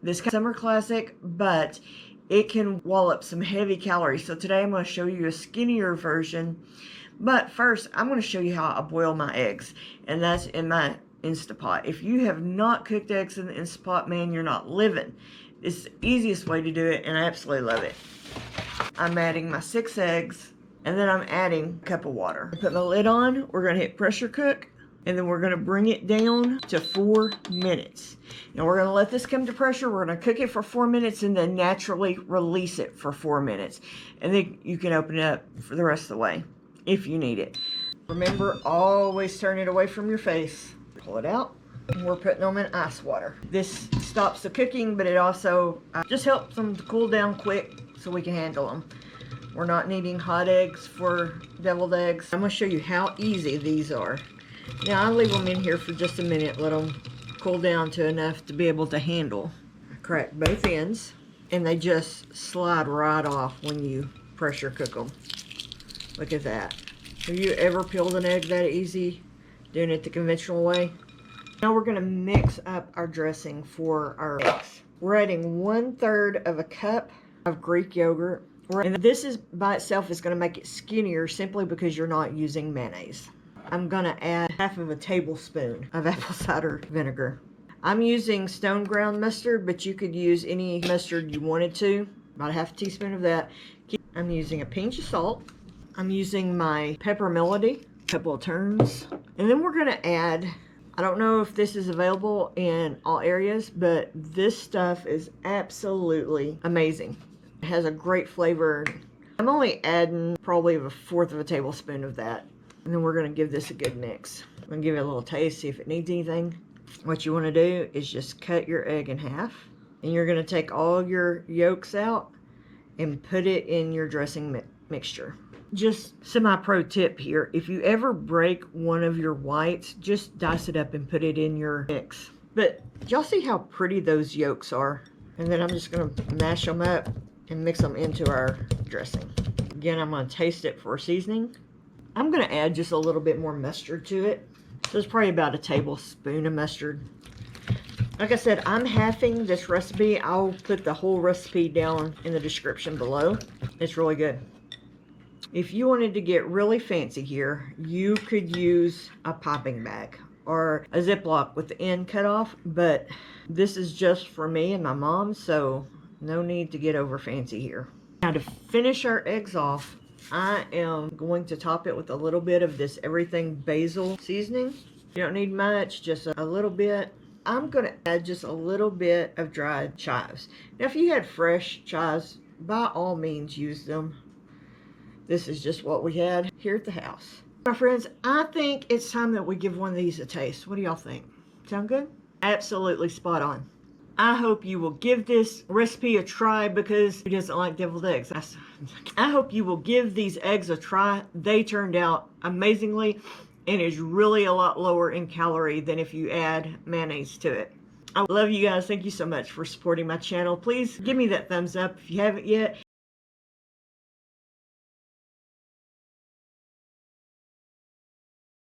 This summer classic, but it can wallop some heavy calories. So today I'm going to show you a skinnier version. But first, I'm going to show you how I boil my eggs. And that's in my Instapot. If you have not cooked eggs in the Instapot, man, you're not living. It's the easiest way to do it, and I absolutely love it. I'm adding my 6 eggs, and then I'm adding a cup of water. Put my lid on. We're going to hit pressure cook. And then we're going to bring it down to 4 minutes. Now we're going to let this come to pressure. We're going to cook it for 4 minutes and then naturally release it for 4 minutes. And then you can open it up for the rest of the way if you need it. Remember, always turn it away from your face. Pull it out. And we're putting them in ice water. This stops the cooking, but it also just helps them to cool down quick so we can handle them. We're not needing hot eggs for deviled eggs. I'm going to show you how easy these are. Now I leave them in here for just a minute, let them cool down to enough to be able to handle. I crack both ends, and they just slide right off when you pressure cook them. Look at that. Have you ever peeled an egg that easy, doing it the conventional way? Now we're going to mix up our dressing for our eggs. We're adding 1/3 of a cup of Greek yogurt. And this is by itself is going to make it skinnier simply because you're not using mayonnaise. I'm going to add 1/2 tablespoon of apple cider vinegar. I'm using stone ground mustard, but you could use any mustard you wanted to. About 1/2 teaspoon of that. I'm using a pinch of salt. I'm using my pepper melody, a couple of turns. And then we're going to add, I don't know if this is available in all areas, but this stuff is absolutely amazing. It has a great flavor. I'm only adding probably 1/4 of a tablespoon of that. And then we're going to give this a good mix. I'm going to give it a little taste, see if it needs anything. What you want to do is just cut your egg in half. And you're going to take all your yolks out and put it in your dressing mixture. Just semi-pro tip here. If you ever break one of your whites, just dice it up and put it in your mix. But y'all see how pretty those yolks are? And then I'm just going to mash them up and mix them into our dressing. Again, I'm going to taste it for seasoning. I'm going to add just a little bit more mustard to it. So it's probably about a tablespoon of mustard. Like I said, I'm halving this recipe. I'll put the whole recipe down in the description below. It's really good. If you wanted to get really fancy here, you could use a popping bag or a Ziploc with the end cut off. But this is just for me and my mom, so no need to get over fancy here. Now to finish our eggs off, I am going to top it with a little bit of this everything basil seasoning. You don't need much, just a little bit. I'm going to add just a little bit of dried chives. Now if you had fresh chives, by all means use them. This is just what we had here at the house. My friends, I think it's time that we give one of these a taste. What do y'all think? Sound good? Absolutely spot on. I hope you will give this recipe a try because who doesn't like deviled eggs? I hope you will give these eggs a try. They turned out amazingly and is really a lot lower in calorie than if you add mayonnaise to it. I love you guys. Thank you so much for supporting my channel. Please give me that thumbs up if you haven't yet.